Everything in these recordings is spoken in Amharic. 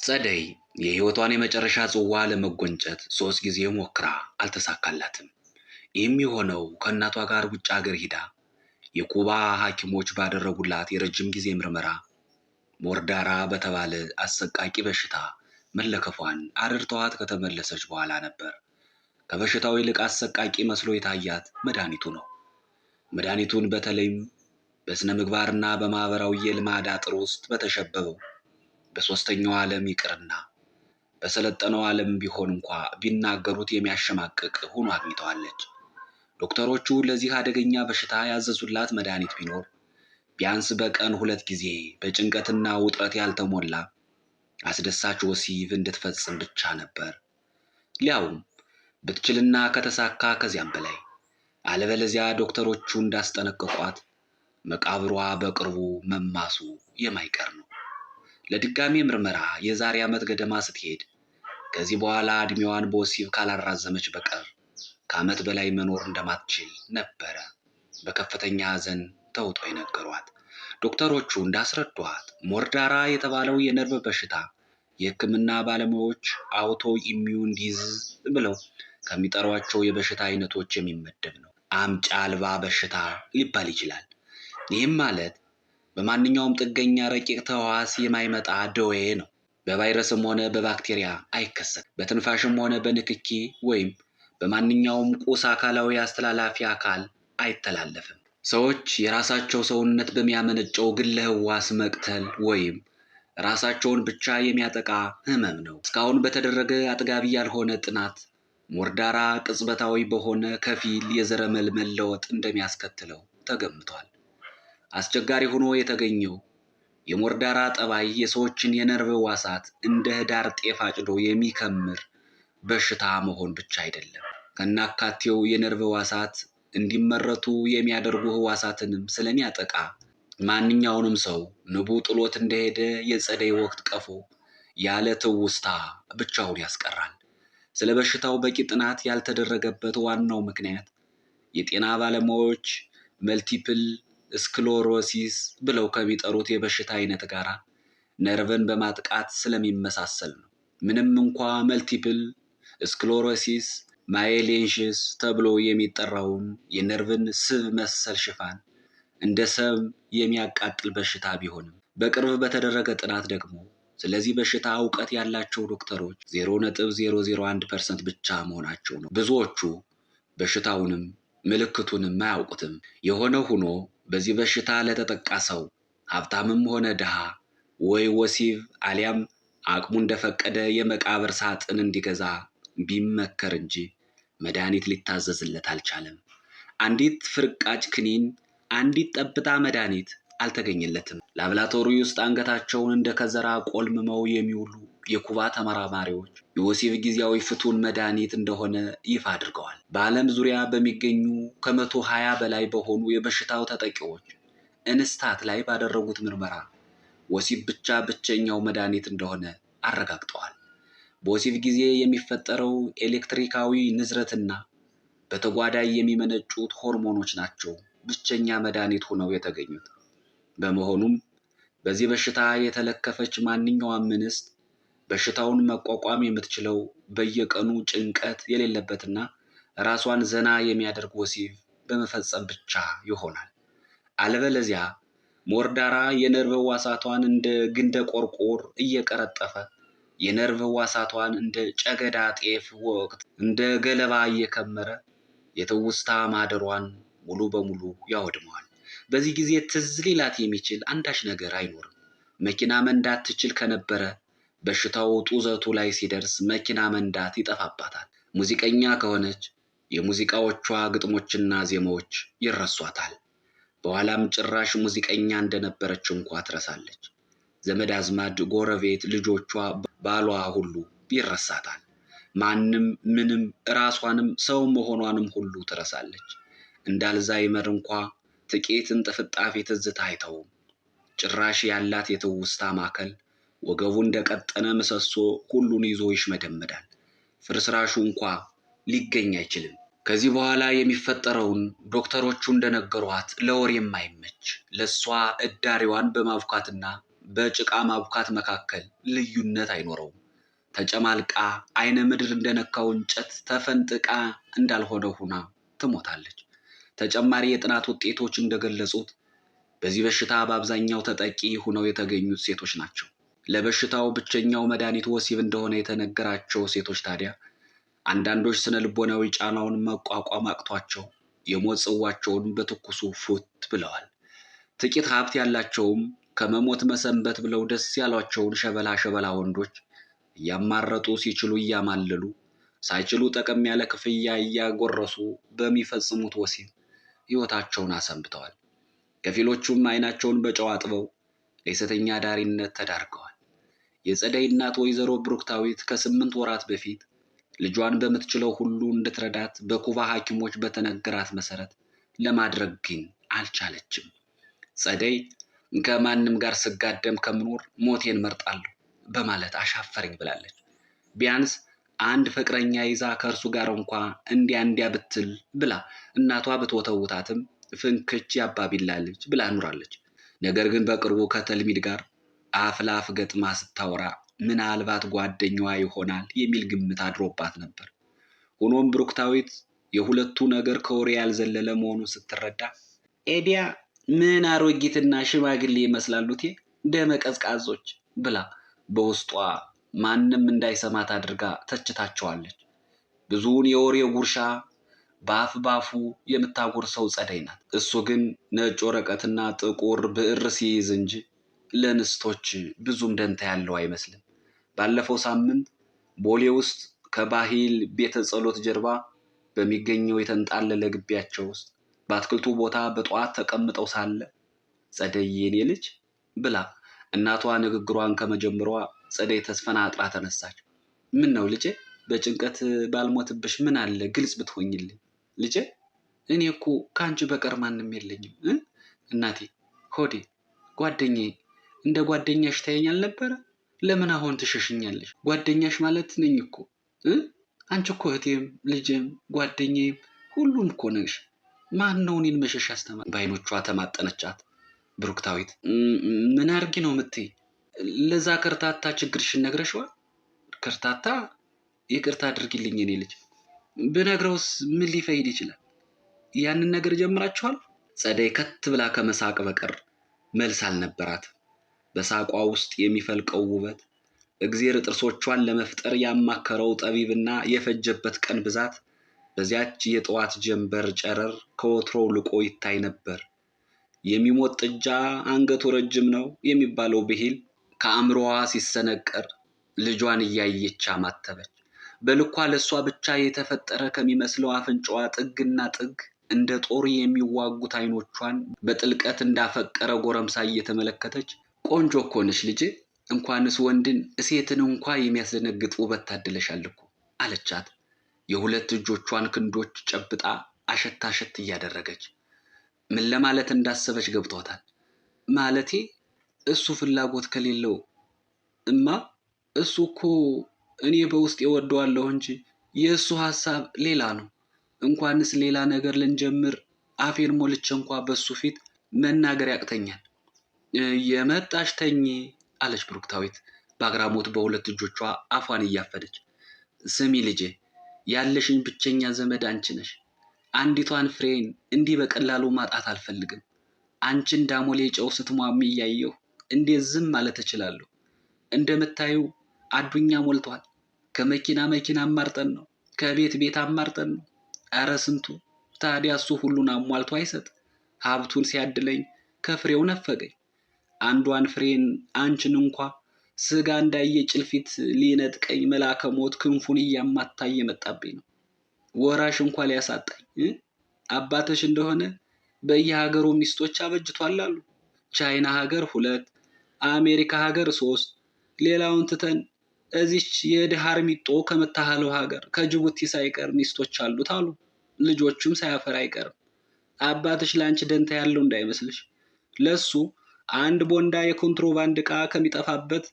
ጸደይ የህይወቷን የመጨረሻ ጽዋ ለመጎንጨት 3 ጊዜ ሞክራ አልተሳካላትም። ይህም የሆነው ከእናቷ ጋር ውጭ ሀገር ሂዳ የኩባ ሐኪሞች ባደረጉላት የረጅም ጊዜ ምርመራ ሞርዳራ በተባለ አሰቃቂ በሽታ መለከፏን አድርተዋት ከተመለሰች በኋላ ነበር። ከበሽታው ይልቅ አሰቃቂ መስሎ የታያት መድኃኒቱ ነው። መድኃኒቱን በተለይም በስነ ምግባርና በማህበራዊ የልማድ አጥር ውስጥ በተሸበበው በሶስተኛው ዓለም ይቅርና በሰለጠነው ዓለም ቢሆን እንኳ ቢናገሩት የሚያሸማቅቅ ሆኖ አግኝተዋለች። ዶክተሮቹ ለዚህ አደገኛ በሽታ ያዘዙላት መድኃኒት ቢኖር ቢያንስ በቀን 2 ጊዜ በጭንቀትና ውጥረት ያልተሞላ አስደሳች ወሲብ እንድትፈጽም ብቻ ነበር። ሊያውም ብትችልና ከተሳካ ከዚያም በላይ። አለበለዚያ ዶክተሮቹ እንዳስጠነቀቋት መቃብሯ በቅርቡ መማሱ የማይቀር ነው። ለድጋሚ ምርመራ የዛሬ ዓመት ገደማ ስትሄድ ከዚህ በኋላ እድሜዋን በወሲብ ካላራዘመች በቀር ከዓመት በላይ መኖር እንደማትችል ነበረ በከፍተኛ ሐዘን ተውጠው የነገሯት። ዶክተሮቹ እንዳስረዷት ሞርዳራ የተባለው የነርቭ በሽታ የሕክምና ባለሙያዎች አውቶ ኢሚዩን ዲዚዝ ብለው ከሚጠሯቸው የበሽታ አይነቶች የሚመደብ ነው። አምጪ አልባ በሽታ ሊባል ይችላል። ይህም ማለት በማንኛውም ጥገኛ ረቂቅ ተህዋስ የማይመጣ ደዌ ነው። በቫይረስም ሆነ በባክቴሪያ አይከሰትም። በትንፋሽም ሆነ በንክኪ ወይም በማንኛውም ቁስ አካላዊ አስተላላፊ አካል አይተላለፍም። ሰዎች የራሳቸው ሰውነት በሚያመነጨው ግለ ህዋስ መቅተል ወይም ራሳቸውን ብቻ የሚያጠቃ ህመም ነው። እስካሁን በተደረገ አጥጋቢ ያልሆነ ጥናት ሞርዳራ ቅጽበታዊ በሆነ ከፊል የዘረመል መለወጥ እንደሚያስከትለው ተገምቷል። አስቸጋሪ ሆኖ የተገኘው የሞርዳራ ጠባይ የሰዎችን የነርቭ ህዋሳት እንደ ህዳር ጤፍ አጭዶ የሚከምር በሽታ መሆን ብቻ አይደለም። ከናካቴው የነርቭ ህዋሳት እንዲመረቱ የሚያደርጉ ህዋሳትንም ስለሚያጠቃ ማንኛውንም ሰው ንቡ ጥሎት እንደሄደ የጸደይ ወቅት ቀፎ ያለ ትውስታ ብቻውን ያስቀራል። ስለ በሽታው በቂ ጥናት ያልተደረገበት ዋናው ምክንያት የጤና ባለሙያዎች መልቲፕል ስክሎሮሲስ ብለው ከሚጠሩት የበሽታ አይነት ጋር ነርቭን በማጥቃት ስለሚመሳሰል ነው። ምንም እንኳ መልቲፕል ስክሎሮሲስ ማይሌንሽስ ተብሎ የሚጠራውን የነርቭን ስብ መሰል ሽፋን እንደ ሰም የሚያቃጥል በሽታ ቢሆንም በቅርብ በተደረገ ጥናት ደግሞ ስለዚህ በሽታ እውቀት ያላቸው ዶክተሮች 0.001% ብቻ መሆናቸው ነው። ብዙዎቹ በሽታውንም ምልክቱንም አያውቁትም። የሆነ ሆኖ በዚህ በሽታ ለተጠቃ ሰው ሀብታምም ሆነ ድሃ ወይ ወሲብ አሊያም አቅሙ እንደፈቀደ የመቃብር ሳጥን እንዲገዛ ቢመከር እንጂ መድኃኒት ሊታዘዝለት አልቻለም። አንዲት ፍርቃጭ ክኒን፣ አንዲት ጠብታ መድኃኒት አልተገኘለትም። ላብራቶሪ ውስጥ አንገታቸውን እንደ ከዘራ ቆልምመው የሚውሉ የኩባ ተመራማሪዎች የወሲብ ጊዜያዊ ፍቱን መድኃኒት እንደሆነ ይፋ አድርገዋል። በዓለም ዙሪያ በሚገኙ ከ120 በላይ በሆኑ የበሽታው ተጠቂዎች እንስታት ላይ ባደረጉት ምርመራ ወሲብ ብቻ ብቸኛው መድኃኒት እንደሆነ አረጋግጠዋል። በወሲብ ጊዜ የሚፈጠረው ኤሌክትሪካዊ ንዝረትና በተጓዳኝ የሚመነጩት ሆርሞኖች ናቸው ብቸኛ መድኃኒት ሆነው የተገኙት። በመሆኑም በዚህ በሽታ የተለከፈች ማንኛውም እንስት በሽታውን መቋቋም የምትችለው በየቀኑ ጭንቀት የሌለበትና ራሷን ዘና የሚያደርግ ወሲብ በመፈጸም ብቻ ይሆናል። አለበለዚያ ሞርዳራ የነርቭ ህዋሳቷን እንደ ግንደ ቆርቆር እየቀረጠፈ የነርቭ ህዋሳቷን እንደ ጨገዳ ጤፍ ወቅት እንደ ገለባ እየከመረ የትውስታ ማህደሯን ሙሉ በሙሉ ያወድመዋል። በዚህ ጊዜ ትዝ ሊላት የሚችል አንዳች ነገር አይኖርም። መኪና መንዳት ትችል ከነበረ በሽታው ጡዘቱ ላይ ሲደርስ መኪና መንዳት ይጠፋባታል። ሙዚቀኛ ከሆነች የሙዚቃዎቿ ግጥሞችና ዜማዎች ይረሷታል። በኋላም ጭራሽ ሙዚቀኛ እንደነበረች እንኳ ትረሳለች። ዘመድ አዝማድ፣ ጎረቤት፣ ልጆቿ፣ ባሏ ሁሉ ይረሳታል። ማንም ምንም ራሷንም ሰው መሆኗንም ሁሉ ትረሳለች። እንዳልዛይመር እንኳ ጥቂት እንጥፍጣፊ ትዝታ አይተውም። ጭራሽ ያላት የትውስታ ማዕከል ወገቡ እንደቀጠነ ምሰሶ ሁሉን ይዞ ይሽመደመዳል። ፍርስራሹ እንኳ ሊገኝ አይችልም። ከዚህ በኋላ የሚፈጠረውን ዶክተሮቹ እንደነገሯት ለወሬ የማይመች ለሷ እዳሪዋን በማብኳትና በጭቃ ማቡካት መካከል ልዩነት አይኖረውም። ተጨማልቃ አይነ ምድር እንደነካው እንጨት ተፈንጥቃ እንዳልሆነ ሁና ትሞታለች። ተጨማሪ የጥናት ውጤቶች እንደገለጹት በዚህ በሽታ በአብዛኛው ተጠቂ ሆነው የተገኙት ሴቶች ናቸው። ለበሽታው ብቸኛው መድኃኒት ወሲብ እንደሆነ የተነገራቸው ሴቶች ታዲያ አንዳንዶች ስነ ልቦናዊ ጫናውን መቋቋም አቅቷቸው የሞት ጽዋቸውን በትኩሱ ፉት ብለዋል። ጥቂት ሀብት ያላቸውም ከመሞት መሰንበት ብለው ደስ ያሏቸውን ሸበላ ወንዶች እያማረጡ ሲችሉ እያማለሉ ሳይችሉ ጠቀም ያለ ክፍያ እያጎረሱ በሚፈጽሙት ወሲብ ሕይወታቸውን አሰንብተዋል። ከፊሎቹም አይናቸውን በጨው አጥበው ለሴተኛ አዳሪነት ተዳርገዋል። የጸደይ እናት ወይዘሮ ብሩክታዊት ከ8 ወራት በፊት ልጇን በምትችለው ሁሉ እንድትረዳት በኩባ ሐኪሞች በተነገራት መሰረት ለማድረግ ግን አልቻለችም። ጸደይ ከማንም ጋር ስጋደም ከምኖር ሞቴን መርጣለሁ በማለት አሻፈረኝ ብላለች። ቢያንስ አንድ ፍቅረኛ ይዛ ከእርሱ ጋር እንኳ እንዲያ ብትል ብላ እናቷ ብትወተውታትም ፍንክች ያባቢላ ልጅ ብላ ኑራለች። ነገር ግን በቅርቡ ከተልሚድ ጋር አፍ ለአፍ ገጥማ ስታወራ ምናልባት ጓደኛዋ ይሆናል የሚል ግምት አድሮባት ነበር። ሆኖም ብሩክታዊት የሁለቱ ነገር ከወሬ ያልዘለለ መሆኑን ስትረዳ ኤዲያ ምን አሮጊትና ሽማግሌ ይመስላሉት ደመ ቀዝቃዞች ብላ በውስጧ ማንም እንዳይሰማት አድርጋ ተችታቸዋለች። ብዙውን የወሬ ጉርሻ ባፉ የምታጎርሰው ጸደይ ናት። እሱ ግን ነጭ ወረቀትና ጥቁር ብዕር ሲይዝ እንጂ ለንስቶች ብዙም ደንታ ያለው አይመስልም። ባለፈው ሳምንት ቦሌ ውስጥ ከባህል ቤተ ጸሎት ጀርባ በሚገኘው የተንጣለለ ግቢያቸው ውስጥ በአትክልቱ ቦታ በጠዋት ተቀምጠው ሳለ ጸደይ የኔ ልጅ ብላ እናቷ ንግግሯን ከመጀመሯ ጸደይ ተስፈናጥራ ተነሳች። ምን ነው ልጄ፣ በጭንቀት ባልሞትብሽ ምን አለ ግልጽ ብትሆኝልኝ ልጄ። እኔ እኮ ከአንቺ በቀር ማንም የለኝም። እናቴ ሆዴ፣ ጓደኛዬ፣ እንደ ጓደኛሽ ታየኛል ነበረ። ለምን አሁን ትሸሽኛለሽ? ጓደኛሽ ማለት ነኝ እኮ። አንቺ እኮ እህቴም ልጄም ጓደኛዬም ሁሉም እኮ ነሽ። ማን ነው እኔን መሸሽ ያስተማር? በዓይኖቿ ተማጠነቻት። ብሩክታዊት ምን አርጊ ነው የምትይ? ለዛ ከርታታ ችግርሽን ነግረሽዋል? ከርታታ? ይቅርታ አድርጊልኝ የኔ ልጅ። ብነግረውስ ምን ሊፈይድ ይችላል? ያንን ነገር ጀምራችኋል? ጸደይ ከት ብላ ከመሳቅ በቀር መልስ አልነበራት። በሳቋ ውስጥ የሚፈልቀው ውበት እግዚአብሔር ጥርሶቿን ለመፍጠር ያማከረው ጠቢብና የፈጀበት ቀን ብዛት በዚያች የጠዋት ጀንበር ጨረር ከወትሮው ልቆ ይታይ ነበር። የሚሞት ጥጃ አንገቱ ረጅም ነው የሚባለው ብሂል ከአእምሮዋ ሲሰነቀር ልጇን እያየች አማተበች። በልኳ ለሷ ብቻ የተፈጠረ ከሚመስለው አፍንጫዋ ጥግና ጥግ እንደ ጦር የሚዋጉት አይኖቿን በጥልቀት እንዳፈቀረ ጎረምሳ እየተመለከተች ቆንጆ እኮ ነሽ ልጄ፣ እንኳንስ ወንድን ሴትን እንኳ የሚያስደነግጥ ውበት ታድለሻል እኮ አለቻት። የሁለት እጆቿን ክንዶች ጨብጣ አሸት እያደረገች ምን ለማለት እንዳሰበች ገብቷታል። ማለቴ እሱ ፍላጎት ከሌለው እማ፣ እሱ እኮ እኔ በውስጥ እወደዋለሁ እንጂ የእሱ ሐሳብ ሌላ ነው። እንኳንስ ሌላ ነገር ልንጀምር አፌን ሞልቼ እንኳ በሱ ፊት መናገር ያቅተኛል። የመጣሽ ተኝ አለች ብሩክታዊት በአግራሞት በሁለት እጆቿ አፏን እያፈደች። ስሚ ልጄ፣ ያለሽኝ ብቸኛ ዘመድ አንቺ ነሽ። አንዲቷን ፍሬን እንዲህ በቀላሉ ማጣት አልፈልግም። አንቺን ዳሞሌ ጨው ስትሟሚ እያየሁ እንዴት ዝም ማለት እችላለሁ? እንደምታዩ አዱኛ ሞልቷል። ከመኪና አማርጠን ነው፣ ከቤት አማርጠን ነው። ኧረ ስንቱ። ታዲያ እሱ ሁሉን አሟልቶ አይሰጥ? ሀብቱን ሲያድለኝ ከፍሬው ነፈገኝ። አንዷን ፍሬን አንቺን እንኳ ስጋ እንዳየ ጭልፊት ሊነጥቀኝ መልአከ ሞት ክንፉን እያማታ እየመጣብኝ ነው። ወራሽ እንኳ ሊያሳጣኝ። አባትሽ እንደሆነ በየሀገሩ ሚስቶች አበጅቷል አሉ። ቻይና ሀገር 2፣ አሜሪካ ሀገር 3፣ ሌላውን ትተን እዚች የድሃ አርሚጦ ከምታህለው ሀገር ከጅቡቲ ሳይቀር ሚስቶች አሉት አሉ። ልጆቹም ሳያፈር አይቀርም። አባትሽ ለአንቺ ደንታ ያለው እንዳይመስልሽ። ለሱ አንድ ቦንዳ የኮንትሮባንድ ዕቃ ከሚጠፋበት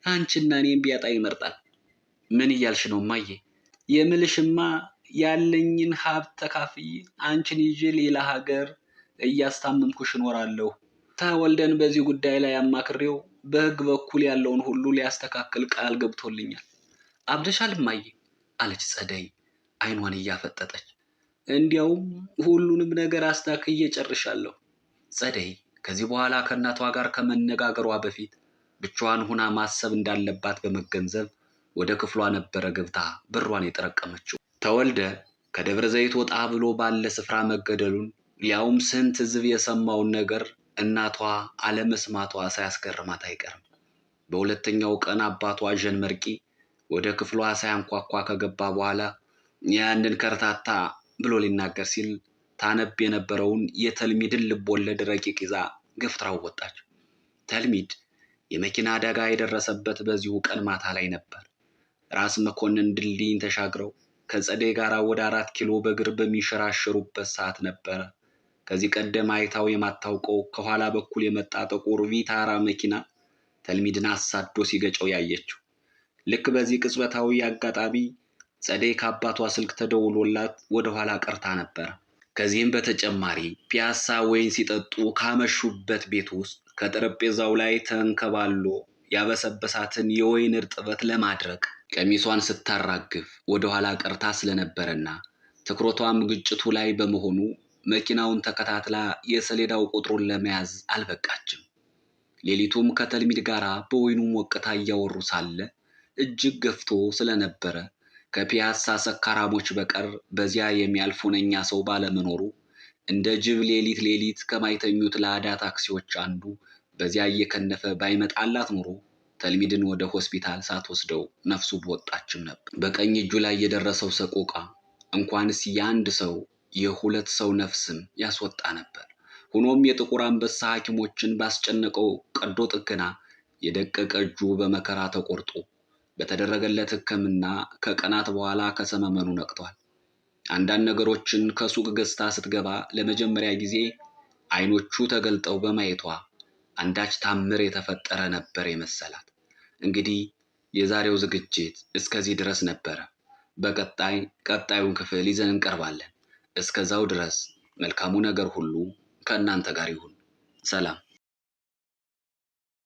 አንቺና እኔም ቢያጣ ይመርጣል። ምን እያልሽ ነው እማዬ? የምልሽማ ያለኝን ሀብት ተካፍዬ አንቺን ይዤ ሌላ ሀገር እያስታመምኩሽ እኖራለሁ። ተወልደን በዚህ ጉዳይ ላይ አማክሬው በሕግ በኩል ያለውን ሁሉ ሊያስተካክል ቃል ገብቶልኛል። አብደሻል እማዬ አለች ጸደይ አይኗን እያፈጠጠች። እንዲያውም ሁሉንም ነገር አስተካክዬ ጨርሻለሁ። ጸደይ ከዚህ በኋላ ከእናቷ ጋር ከመነጋገሯ በፊት ብቻዋን ሁና ማሰብ እንዳለባት በመገንዘብ ወደ ክፍሏ ነበረ ገብታ ብሯን የጠረቀመችው። ተወልደ ከደብረ ዘይት ወጣ ብሎ ባለ ስፍራ መገደሉን ሊያውም ስንት ሕዝብ የሰማውን ነገር እናቷ አለመስማቷ ሳያስገርማት አይቀርም። በሁለተኛው ቀን አባቷ ጀን መርቂ ወደ ክፍሏ ሳያንኳኳ ከገባ በኋላ ያንን ከርታታ ብሎ ሊናገር ሲል ታነብ የነበረውን የተልሚድን ልቦለድ ረቂቅ ይዛ ገፍትራው ወጣች። ተልሚድ የመኪና አደጋ የደረሰበት በዚሁ ቀን ማታ ላይ ነበር። ራስ መኮንን ድልድይን ተሻግረው ከጸደይ ጋር ወደ 4 ኪሎ በእግር በሚሸራሸሩበት ሰዓት ነበረ ከዚህ ቀደም አይታው የማታውቀው ከኋላ በኩል የመጣ ጥቁር ቪታራ መኪና ተልሚድን አሳዶ ሲገጨው ያየችው። ልክ በዚህ ቅጽበታዊ አጋጣሚ ጸደይ ከአባቷ ስልክ ተደውሎላት ወደ ኋላ ቀርታ ነበር። ከዚህም በተጨማሪ ፒያሳ ወይን ሲጠጡ ካመሹበት ቤት ውስጥ ከጠረጴዛው ላይ ተንከባሎ ያበሰበሳትን የወይን እርጥበት ለማድረቅ ቀሚሷን ስታራግፍ ወደ ኋላ ቀርታ ስለነበረና ትኩረቷም ግጭቱ ላይ በመሆኑ መኪናውን ተከታትላ የሰሌዳው ቁጥሩን ለመያዝ አልበቃችም። ሌሊቱም ከተልሚድ ጋር በወይኑ ሞቅታ እያወሩ ሳለ እጅግ ገፍቶ ስለነበረ ከፒያሳ ሰካራሞች በቀር በዚያ የሚያልፍ ሁነኛ ሰው ባለመኖሩ እንደ ጅብ ሌሊት ሌሊት ከማይተኙት ላዳ ታክሲዎች አንዱ በዚያ እየከነፈ ባይመጣላት ኖሮ ተልሚድን ወደ ሆስፒታል ሳትወስደው ነፍሱ በወጣችም ነበር። በቀኝ እጁ ላይ የደረሰው ሰቆቃ እንኳንስ የአንድ ሰው የሁለት ሰው ነፍስም ያስወጣ ነበር። ሆኖም የጥቁር አንበሳ ሐኪሞችን ባስጨነቀው ቀዶ ጥገና የደቀቀ እጁ በመከራ ተቆርጦ በተደረገለት ሕክምና ከቀናት በኋላ ከሰመመኑ ነቅቷል። አንዳንድ ነገሮችን ከሱቅ ገዝታ ስትገባ ለመጀመሪያ ጊዜ አይኖቹ ተገልጠው በማየቷ አንዳች ታምር የተፈጠረ ነበር የመሰላት። እንግዲህ የዛሬው ዝግጅት እስከዚህ ድረስ ነበረ። ቀጣዩን ክፍል ይዘን እንቀርባለን። እስከዛው ድረስ መልካሙ ነገር ሁሉ ከእናንተ ጋር ይሁን። ሰላም።